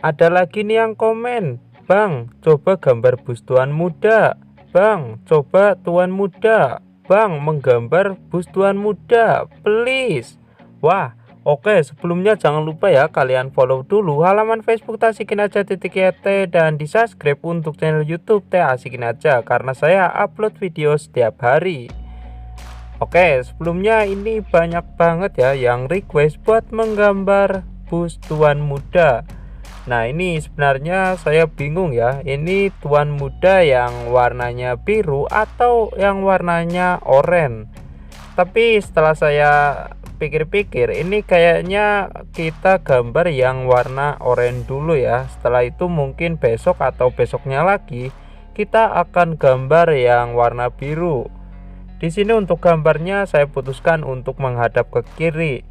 Ada lagi nih yang komen, "Bang, coba gambar bus tuan muda. Bang, coba tuan muda. Bang, menggambar bus tuan muda, please." Wah, oke, sebelumnya jangan lupa ya kalian follow dulu halaman Facebook Tasikin Aja .yt dan di subscribe untuk channel YouTube Teh Asikin Aja karena saya upload video setiap hari. Oke, sebelumnya ini banyak banget ya yang request buat menggambar bus tuan muda. Nah, ini sebenarnya saya bingung ya, ini tuan muda yang warnanya biru atau yang warnanya oranye. Tapi setelah saya pikir-pikir, ini kayaknya kita gambar yang warna oranye dulu ya. Setelah itu mungkin besok atau besoknya lagi kita akan gambar yang warna biru. Di sini untuk gambarnya saya putuskan untuk menghadap ke kiri.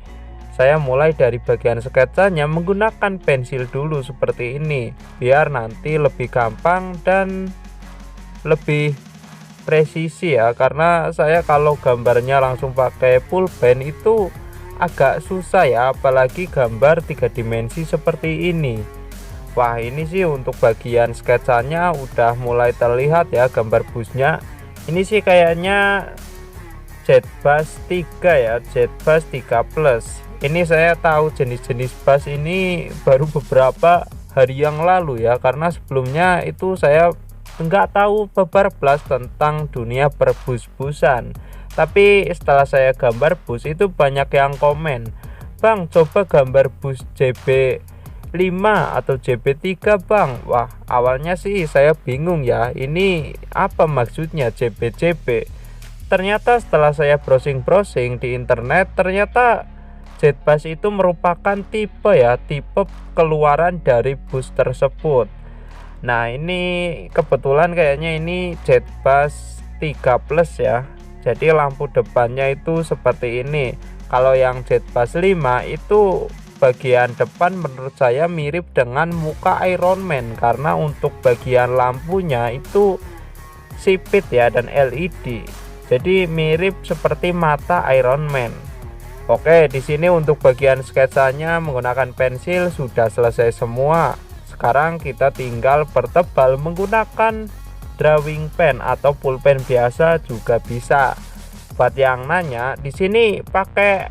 Saya mulai dari bagian sketsanya menggunakan pensil dulu seperti ini, biar nanti lebih gampang dan lebih presisi ya, karena saya kalau gambarnya langsung pakai pulpen itu agak susah ya, apalagi gambar 3 dimensi seperti ini. Wah, ini sih untuk bagian sketsanya udah mulai terlihat ya gambar busnya. Ini sih kayaknya Jetbus 3 ya, Jetbus 3 Plus. Ini saya tahu jenis-jenis bus ini baru beberapa hari yang lalu ya, karena sebelumnya itu saya nggak tahu bebar-belas tentang dunia perbus-busan. Tapi setelah saya gambar bus itu banyak yang komen, "Bang, coba gambar bus JB5 atau JB3 bang." Wah, awalnya sih saya bingung ya, ini apa maksudnya JB-JB. Ternyata setelah saya browsing-browsing di internet, ternyata Jetbus itu merupakan tipe ya, tipe keluaran dari bus tersebut. Nah, ini kebetulan kayaknya ini Jetbus 3 Plus ya. Jadi lampu depannya itu seperti ini. Kalau yang Jetbus 5 itu bagian depan menurut saya mirip dengan muka Iron Man, karena untuk bagian lampunya itu sipit ya dan LED. Jadi mirip seperti mata Iron Man. Oke, di sini untuk bagian sketsanya menggunakan pensil sudah selesai semua. Sekarang kita tinggal pertebal menggunakan drawing pen atau pulpen biasa juga bisa. Buat yang nanya, di sini pakai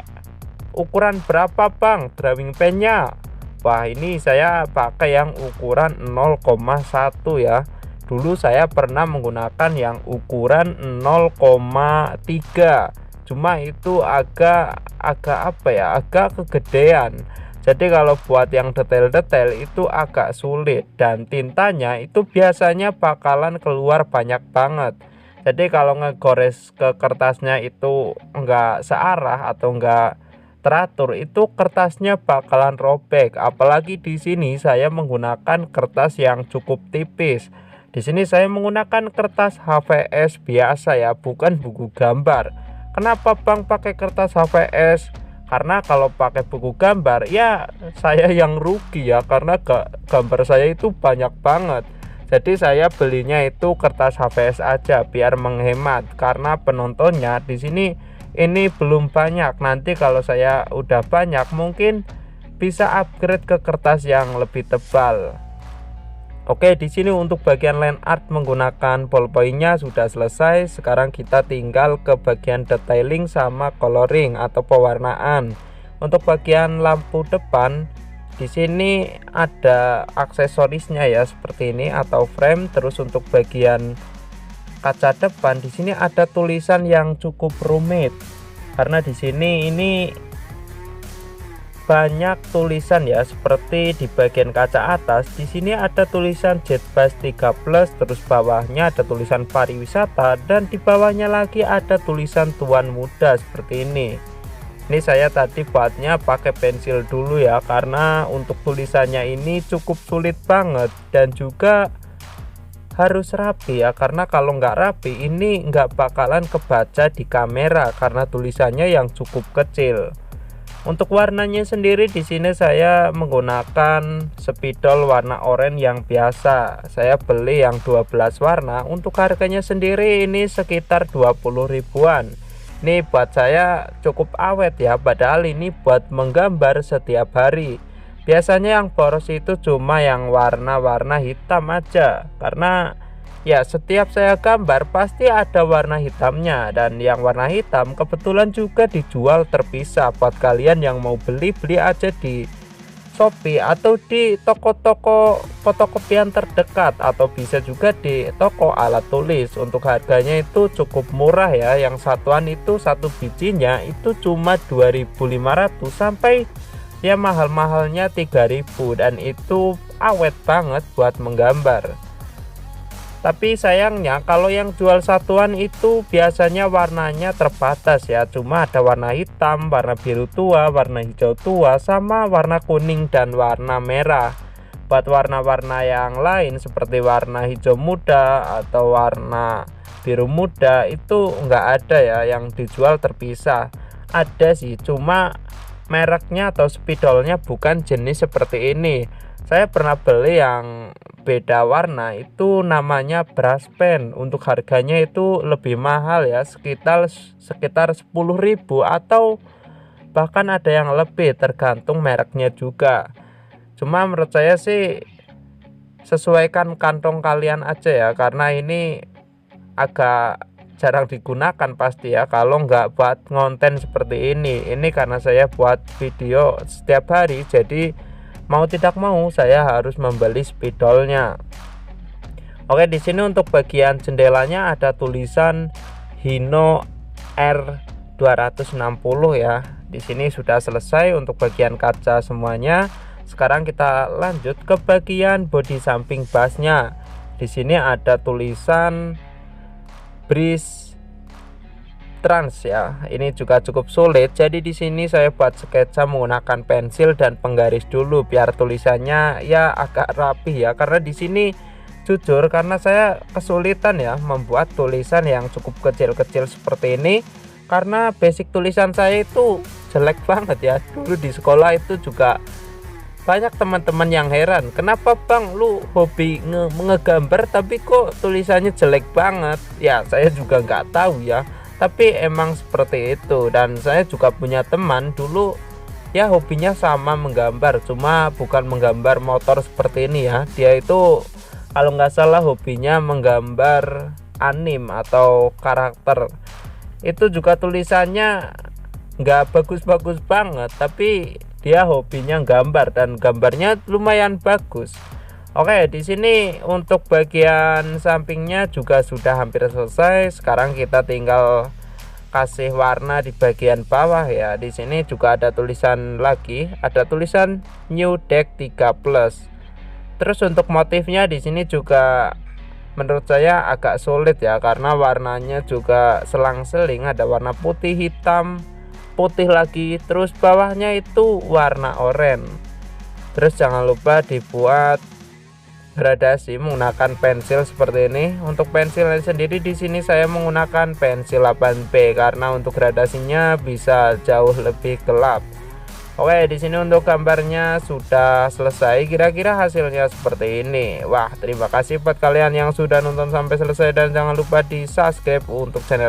ukuran berapa bang drawing pennya? Wah, ini saya pakai yang ukuran 0,1 ya. Dulu saya pernah menggunakan yang ukuran 0,3. Cuma itu agak apa ya, agak kegedean. Jadi kalau buat yang detail-detail itu agak sulit, dan tintanya itu biasanya bakalan keluar banyak banget. Jadi kalau ngegores ke kertasnya itu enggak searah atau enggak teratur, itu kertasnya bakalan robek. Apalagi di sini saya menggunakan kertas yang cukup tipis. Di sini saya menggunakan kertas HVS biasa ya, bukan buku gambar. Kenapa bang pakai kertas HVS? Karena kalau pakai buku gambar ya saya yang rugi ya, karena gambar saya itu banyak banget. Jadi saya belinya itu kertas HVS aja biar menghemat, karena penontonnya di sini ini belum banyak. Nanti kalau saya udah banyak mungkin bisa upgrade ke kertas yang lebih tebal. Oke, di sini untuk bagian line art menggunakan ballpointnya sudah selesai. Sekarang kita tinggal ke bagian detailing sama coloring atau pewarnaan. Untuk bagian lampu depan, di sini ada aksesorisnya ya seperti ini atau frame. Terus untuk bagian kaca depan, di sini ada tulisan yang cukup rumit karena di sini ini banyak tulisan ya, seperti di bagian kaca atas di sini ada tulisan Jetbus 3 Plus, terus bawahnya ada tulisan pariwisata, dan di bawahnya lagi ada tulisan tuan muda seperti ini. Ini saya tadi buatnya pakai pensil dulu ya, karena untuk tulisannya ini cukup sulit banget dan juga harus rapi ya, karena kalau nggak rapi ini nggak bakalan kebaca di kamera karena tulisannya yang cukup kecil. Untuk warnanya sendiri di sini saya menggunakan spidol warna oranye yang biasa. Saya beli yang 12 warna. Untuk harganya sendiri ini sekitar 20 ribuan. Ini buat saya cukup awet ya, padahal ini buat menggambar setiap hari. Biasanya yang boros itu cuma yang warna-warna hitam aja, karena ya setiap saya gambar pasti ada warna hitamnya, dan yang warna hitam kebetulan juga dijual terpisah. Buat kalian yang mau beli aja di Shopee atau di toko-toko fotokopian terdekat, atau bisa juga di toko alat tulis. Untuk harganya itu cukup murah ya, yang satuan itu satu bijinya itu cuma 2.500 sampai ya mahal-mahalnya 3.000, dan itu awet banget buat menggambar. Tapi sayangnya kalau yang jual satuan itu biasanya warnanya terbatas ya, cuma ada warna hitam, warna biru tua, warna hijau tua, sama warna kuning dan warna merah. Buat warna-warna yang lain seperti warna hijau muda atau warna biru muda itu enggak ada ya, yang dijual terpisah. Ada sih, cuma mereknya atau spidolnya bukan jenis seperti ini. Saya pernah beli yang beda warna, itu namanya brush pen. Untuk harganya itu lebih mahal ya, sekitar 10.000 atau bahkan ada yang lebih, tergantung mereknya juga. Cuma menurut saya sih sesuaikan kantong kalian aja ya, karena ini agak jarang digunakan pasti ya kalau nggak buat konten seperti ini karena saya buat video setiap hari, jadi mau tidak mau saya harus membeli spidolnya. Oke, di sini untuk bagian jendelanya ada tulisan Hino R260 ya. Di sini sudah selesai untuk bagian kaca semuanya. Sekarang kita lanjut ke bagian bodi samping basnya. Di sini ada tulisan Breeze Trans ya. Ini juga cukup sulit. Jadi di sini saya buat sketsa menggunakan pensil dan penggaris dulu biar tulisannya ya agak rapi ya. Karena di sini jujur karena saya kesulitan ya membuat tulisan yang cukup kecil-kecil seperti ini, karena basic tulisan saya itu jelek banget ya. Dulu di sekolah itu juga banyak teman-teman yang heran, kenapa bang lu hobi ngegambar tapi kok tulisannya jelek banget. Ya saya juga nggak tahu ya, tapi emang seperti itu. Dan saya juga punya teman dulu ya hobinya sama menggambar, cuma bukan menggambar motor seperti ini ya. Dia itu kalau nggak salah hobinya menggambar anim atau karakter. Itu juga tulisannya nggak bagus-bagus banget, tapi dia hobinya gambar dan gambarnya lumayan bagus. Oke, di sini untuk bagian sampingnya juga sudah hampir selesai. Sekarang kita tinggal kasih warna di bagian bawah ya. Di sini juga ada tulisan lagi, ada tulisan New Deck 3 Plus. Terus untuk motifnya di sini juga menurut saya agak sulit ya, karena warnanya juga selang-seling, ada warna putih, hitam, putih lagi, terus bawahnya itu warna oranye. Terus jangan lupa dibuat gradasi menggunakan pensil seperti ini. Untuk pensilnya sendiri di sini saya menggunakan pensil 8B karena untuk gradasinya bisa jauh lebih gelap. Oke, di sini untuk gambarnya sudah selesai. Kira-kira hasilnya seperti ini. Wah, terima kasih buat kalian yang sudah nonton sampai selesai, dan jangan lupa di subscribe untuk channel ini.